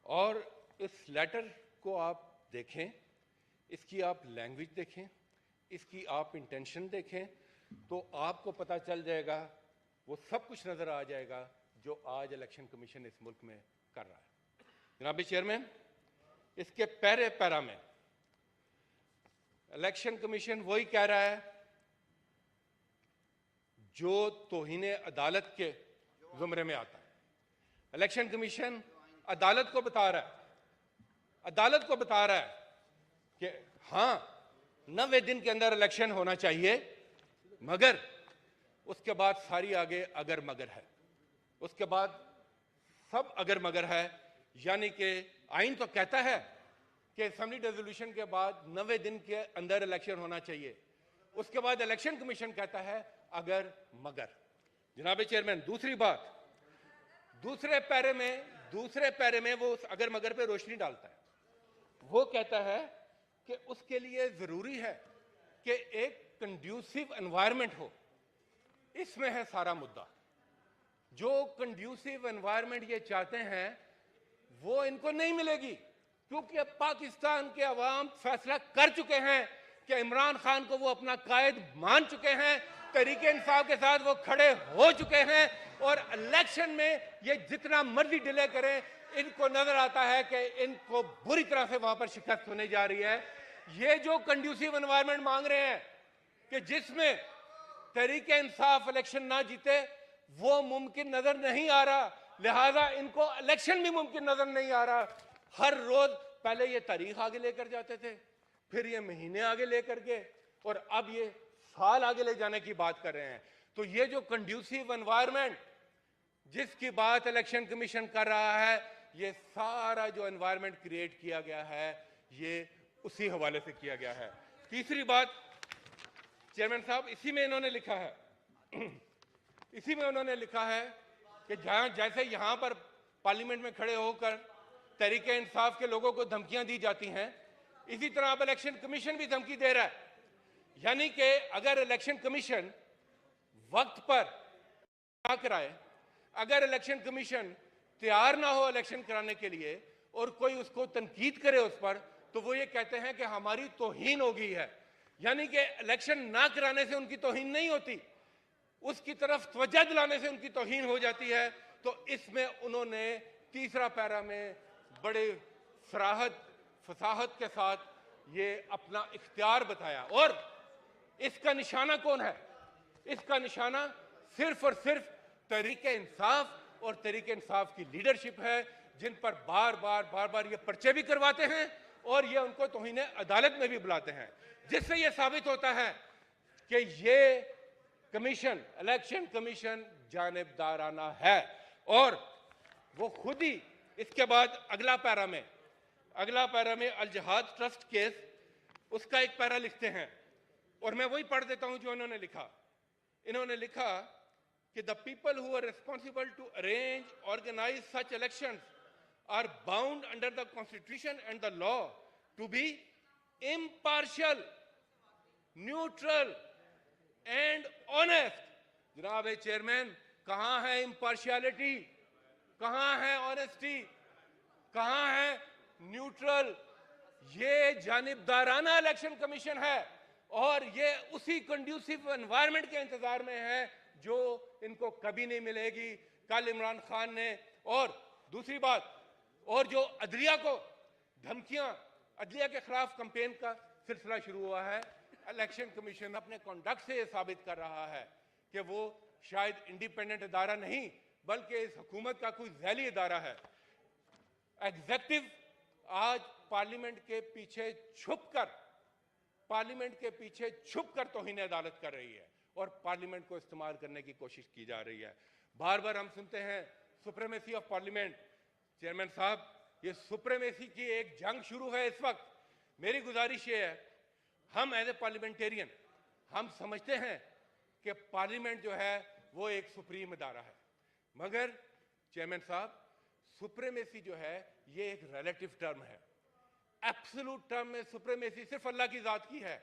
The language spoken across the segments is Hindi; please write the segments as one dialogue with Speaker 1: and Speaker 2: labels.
Speaker 1: और इस लेटर को आप देखें, इसकी आप लैंग्वेज देखें, इसकी आप इंटेंशन देखें, तो आपको पता चल जाएगा, वो सब कुछ नजर आ जाएगा जो आज इलेक्शन कमीशन इस मुल्क में कर रहा है। जनाब चेयरमैन, इसके पहले पैरा में इलेक्शन कमीशन वही कह रहा है जो तौहीन अदालत के जुमरे में आता है। इलेक्शन कमीशन अदालत को बता रहा है कि हाँ 90 दिन के अंदर इलेक्शन होना चाहिए, मगर उसके बाद सारी आगे अगर मगर है, उसके बाद सब अगर मगर है। यानी कि आइन तो कहता है कि असेंबली रेजोल्यूशन के बाद 90 दिन के अंदर इलेक्शन होना चाहिए, उसके बाद इलेक्शन कमीशन कहता है अगर मगर। जनाब चेयरमैन, दूसरी बात, दूसरे पैरे में वो उस अगर मगर पे रोशनी डालता है। वो कहता है कि उसके लिए जरूरी है कि एक कंड्यूसिव एनवायरनमेंट हो। इसमें है सारा मुद्दा। जो कंड्यूसिव एनवायरनमेंट ये चाहते हैं वो इनको नहीं मिलेगी, क्योंकि अब पाकिस्तान के अवाम फैसला कर चुके हैं कि इमरान खान को वो अपना कायद मान चुके हैं, तरीके इंसाफ के साथ वो खड़े हो चुके हैं, और इलेक्शन में ये जितना मर्जी डिले करें, इनको नजर आता है कि इनको बुरी तरह से वहां पर शिकस्त होने जा रही है। ये जो कंड्यूसिव एनवायरनमेंट मांग रहे हैं कि जिसमें तरीके इंसाफ इलेक्शन ना जीते, वो मुमकिन नजर नहीं आ रहा, लिहाजा इनको इलेक्शन भी मुमकिन नजर नहीं आ रहा। हर रोज पहले ये तारीख आगे लेकर जाते थे, फिर ये महीने आगे लेकर के, और अब ये साल आगे ले जाने की बात कर रहे हैं। तो ये जो कंड्यूसिव एनवायरनमेंट जिसकी बात इलेक्शन कमीशन कर रहा है, ये सारा जो एनवायरनमेंट क्रिएट किया गया है, ये उसी हवाले से किया गया है। तीसरी बात चेयरमैन साहब, इसी में उन्होंने लिखा है कि जैसे यहां पर पार्लियामेंट में खड़े होकर तरीके इंसाफ के लोगों को धमकियां दी जाती हैं, इसी तरह अब इलेक्शन कमीशन भी धमकी दे रहा है। यानी कि अगर इलेक्शन कमीशन वक्त पर ना कराए, अगर इलेक्शन कमीशन तैयार ना हो इलेक्शन कराने के लिए, और कोई उसको तनकीद करे उस पर, तो वो ये कहते हैं कि हमारी तौहीन हो गई है। यानी कि इलेक्शन ना कराने से उनकी तौहीन नहीं होती, उसकी तरफ तवज्जो दिलाने से उनकी तौहीन हो जाती है। तो इसमें उन्होंने तीसरा पैरा में बड़े फसाहत के साथ ये अपना इख्तियार बताया। और इसका निशाना कौन है? इसका निशाना सिर्फ और सिर्फ तहरीक इंसाफ और तहरीक इंसाफ की लीडरशिप है, जिन पर बार बार ये पर्चे भी करवाते हैं और ये उनको तौहीन अदालत में भी बुलाते हैं, जिससे ये साबित होता है कि ये कमीशन, इलेक्शन कमीशन जानिबदाराना है। और वो खुद ही इसके बाद अगला पैरा में अल जहाद ट्रस्ट केस, उसका एक पैरा लिखते हैं, और मैं वही पढ़ देता हूं जो इन्होंने लिखा। इन्होंने लिखा कि the people who are responsible to arrange organise such elections are bound under the constitution and the law to be impartial, neutral and honest. जनाब चेयरमैन, कहां है इम्पार्शियलिटी, कहां है ऑनेस्टी, कहां है न्यूट्रल? ये जानिबदाराना इलेक्शन कमीशन है, और ये उसी कंड्यूसिव एनवायरनमेंट के इंतजार में है जो इनको कभी नहीं मिलेगी। कल इमरान खान ने, और दूसरी बात, और जो अदलिया को धमकियां, अदलिया के खिलाफ कैंपेन का सिलसिला शुरू हुआ है, इलेक्शन कमीशन अपने कंडक्ट से यह साबित कर रहा है कि वो शायद इंडिपेंडेंट इदारा नहीं, बल्कि इस हुकूमत का कोई झैली इदारा है। एग्जेक्टिव आज पार्लियामेंट के पीछे छुपकर तौहीन अदालत कर रही है, और पार्लियामेंट को इस्तेमाल करने की कोशिश की जा रही है। बार बार हम सुनते हैं सुप्रीमेसी ऑफ पार्लियामेंट। चेयरमैन साहब, ये सुप्रीमेसी की एक जंग शुरू है इस वक्त। मेरी गुजारिश ये है, हम एज ए पार्लियामेंटेरियन हम समझते हैं कि पार्लियामेंट जो है वो एक सुप्रीम इदारा है, मगर चेयरमैन साहब, सुप्रीमेसी जो है ये एक रिलेटिव टर्म है। एब्सोल्यूट टर्म में सुप्रीमेसी सिर्फ अल्लाह की जात की है,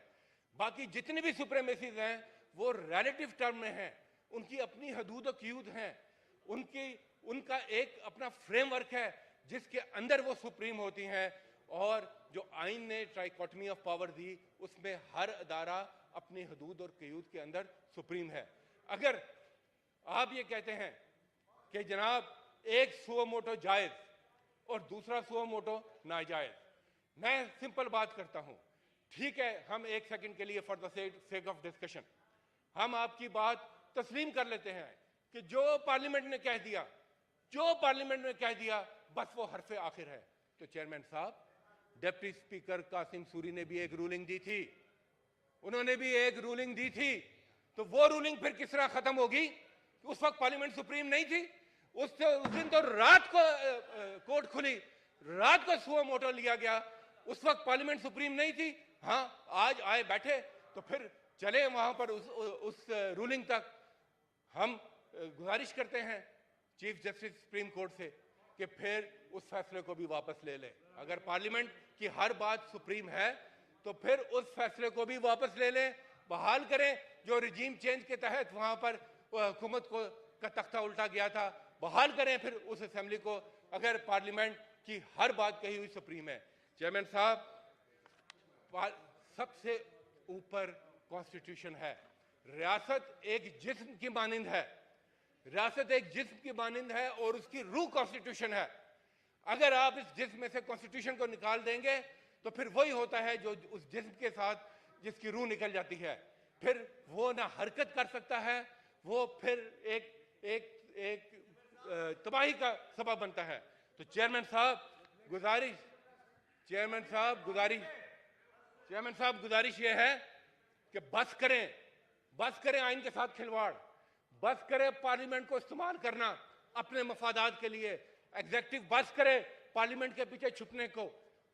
Speaker 1: बाकी जितनी भी सुप्रीमेसीज हैं वो रिलेटिव टर्म में हैं, उनकी अपनी हदूद और क़यूद हैं, उनका एक अपना फ्रेमवर्क है जिसके अंदर वो सुप्रीम होती हैं, और जो आइन ने ट्राइकोटमी ऑफ पावर दी उसमें हर अदारा अपनी हदूद और क़यूद के अंदर सुप्रीम है। अगर आप ये कहते हैं कि जनाब एक सुओ मोटो जायज और दूसरा सुओ मोटो नाजायज, मैं सिंपल बात करता हूं, ठीक है, हम एक सेकंड के लिए for the sake of discussion हम आपकी बात तस्लीम कर लेते हैं कि जो पार्लियामेंट ने कह दिया, जो पार्लियामेंट ने कह दिया, बस वो हरफ आखिर है। तो चेयरमैन साहब, डिप्टी स्पीकर कासिम सूरी ने भी एक रूलिंग दी थी, उन्होंने भी एक रूलिंग दी थी, तो वो रूलिंग फिर किस तरह खत्म होगी? उस वक्त पार्लियामेंट सुप्रीम नहीं थी, उस दिन तो रात को कोर्ट खुली, रात को सुओ मोटो लिया गया, उस वक्त पार्लियामेंट सुप्रीम नहीं थी। हाँ, आज आए बैठे तो फिर चले वहां पर उस रूलिंग तक। हम गुजारिश करते हैं चीफ जस्टिस सुप्रीम कोर्ट से कि फिर उस फैसले को भी वापस ले ले। अगर पार्लियामेंट की हर बात सुप्रीम है तो फिर उस फैसले को भी वापस ले लें, बहाल करें। जो रिजीम चेंज के तहत वहां पर हुकूमत को का तख्ता उल्टा गया था, बहाल करें फिर उस असेंबली को, अगर पार्लियामेंट की हर बात कही हुई सुप्रीम है। चेयरमैन साहब, सबसे ऊपर कॉन्स्टिट्यूशन है। रियासत एक जिस्म की मानिंद है, रियासत एक जिस्म की मानिंद है और उसकी रूह कॉन्स्टिट्यूशन है। अगर आप इस जिस्म में से कॉन्स्टिट्यूशन को निकाल देंगे तो फिर वही होता है जो उस जिस्म के साथ जिसकी रूह निकल जाती है, फिर वो ना हरकत कर सकता है, वो फिर एक एक एक तबाही का सबब बनता है। तो चेयरमैन साहब गुजारिश, चेयरमैन साहब गुजारिश ये है कि बस करें आइन के साथ खिलवाड़, बस करें पार्लियामेंट को इस्तेमाल करना अपने मफादात के लिए, एग्जीक्यूटिव बस करे पार्लियामेंट के पीछे छुपने को।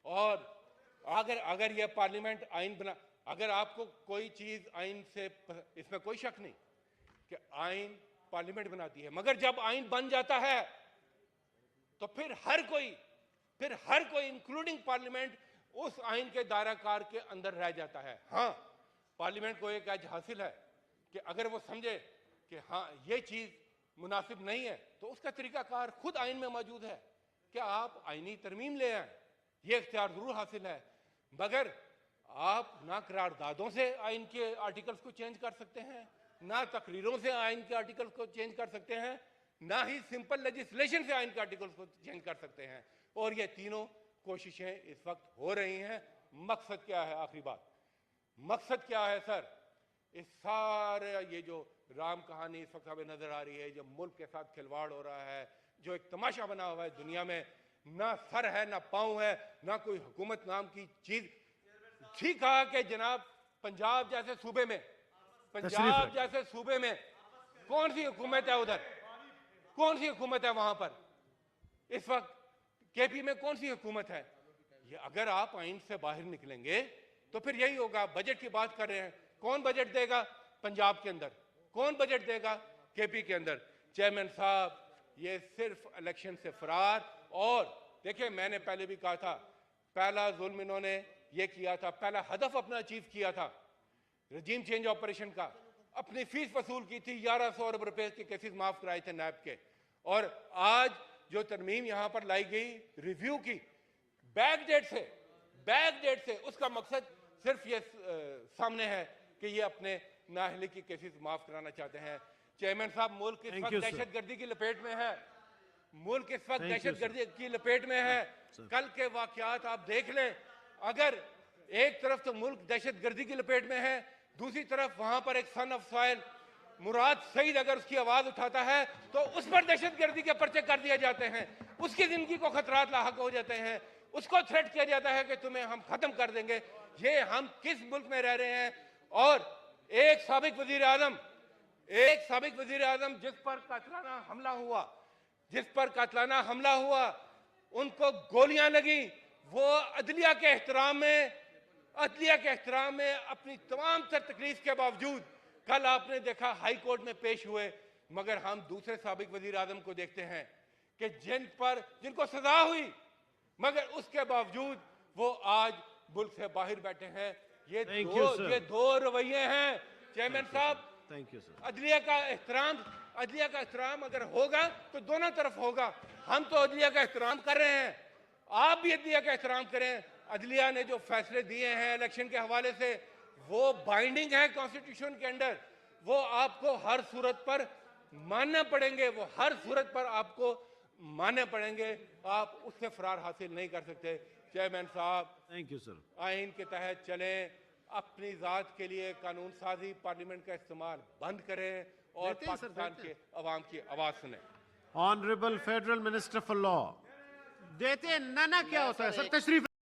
Speaker 1: और अगर यह पार्लियामेंट आइन बना, अगर आपको कोई चीज आइन से, इसमें कोई शक नहीं कि आइन पार्लियामेंट बनाती है, मगर जब आइन बन जाता है तो फिर हर कोई इंक्लूडिंग पार्लियामेंट उस आइन के दायराकार के अंदर रह जाता है। हाँ, पार्लियामेंट को एक एज हासिल है कि अगर वो समझे कि हाँ ये चीज मुनासिब नहीं है तो उसका तरीकाकार खुद आइन में मौजूद है कि आप आइनी तरमीम ले आए, ये इख्तियार जरूर हासिल है। मगर आप ना करारदादों से आइन के आर्टिकल्स को चेंज कर सकते हैं, ना तकरीरों से आइन के आर्टिकल्स को चेंज कर सकते हैं, ना ही सिंपल लेजिस्लेशन से आइन के आर्टिकल्स को चेंज कर सकते हैं। और ये तीनों कोशिशें इस वक्त हो रही हैं। मकसद क्या है? आखिरी बात, मकसद क्या है सर? इस सारे ये जो राम कहानी इस वक्त हमें नजर आ रही है, जो मुल्क के साथ खिलवाड़ हो रहा है, जो एक तमाशा बना हुआ है दुनिया में, ना सर है ना पांव है, ना कोई हुकूमत नाम की चीज। ठीक कहा कि जनाब पंजाब जैसे सूबे में, पंजाब जैसे सूबे में कौन सी हुकूमत है? उधर कौन सी हुकूमत है? वहां पर इस वक्त केपी में कौन सी हुकूमत है? ये अगर आप आइन से बाहर निकलेंगे तो फिर यही होगा। बजट की बात कर रहे हैं, कौन बजट देगा पंजाब के अंदर? कौन बजट देगा केपी के अंदर? चेयरमैन साहब, ये सिर्फ इलेक्शन से फरार। और देखिए, मैंने पहले भी कहा था, पहला जुल्म इन्होंने ये किया था, पहला हदफ अपना अचीव किया था रजीम चेंज ऑपरेशन का, अपनी फीस वसूल की थी, 1100 अरब रुपए के केसेस माफ कराए थे नैब के। और आज जो तरमीम यहां पर लाई गई रिव्यू की बैक डेट से, उसका मकसद सिर्फ ये सामने है कि ये अपने नाअहली की केसेस माफ कराना चाहते हैं। चेयरमैन साहब, मुल्क इस वक्त दहशतगर्दी की लपेट में है, मुल्क इस वक्त दहशतगर्दी की लपेट में है। कल के वाकयात आप देख लें, अगर एक तरफ तो मुल्क दहशतगर्दी की लपेट में है, दूसरी तरफ वहां पर एक सन ऑफ सॉइल मुराद सईद अगर उसकी आवाज उठाता है तो उस पर दहशतगर्दी के पर्चे कर दिए जाते हैं, उसकी जिंदगी को खतरात लाहक हो जाते हैं, उसको थ्रेट किया जाता है कि तुम्हें हम खत्म कर देंगे। ये हम किस मुल्क में रह रहे हैं? और एक साबिक वजीर आजम जिस पर कातलाना हमला हुआ, उनको गोलियां लगी, वो अदलिया के एहतराम में अपनी तमाम तर तकलीफ के बावजूद कल आपने देखा हाई कोर्ट में पेश हुए। मगर हम दूसरे साबिक वजीर आजम को देखते हैं कि जिनको सजा हुई, मगर उसके बावजूद वो आज मुल्क से बाहर बैठे हैं। ये दो रवैये हैं चेयरमैन साहब। अदलिया का एहतराम अदलिया का एहतराम अगर होगा तो दोनों तरफ होगा। हम तो अदलिया का एहतराम कर रहे हैं, आप भी अदलिया का एहतराम करें। अदलिया ने जो फैसले दिए हैं इलेक्शन के हवाले से वो बाइंडिंग है कॉन्स्टिट्यूशन के अंडर, वो आपको हर सूरत पर मानना पड़ेंगे, वो हर सूरत पर आपको मानने पड़ेंगे। आप उससे फरार हासिल नहीं कर सकते। चेयरमैन साहब,
Speaker 2: थैंक यू सर।
Speaker 1: आइन के तहत चलें, अपनी जात के लिए कानून साजी पार्लियामेंट का इस्तेमाल बंद करें और
Speaker 2: देते हैं सर,
Speaker 1: पाकिस्तान
Speaker 2: देते
Speaker 1: के अवाम की आवाज सुने।
Speaker 2: Honourable federal minister for law. देते ना क्या होता है सर, तशरीफ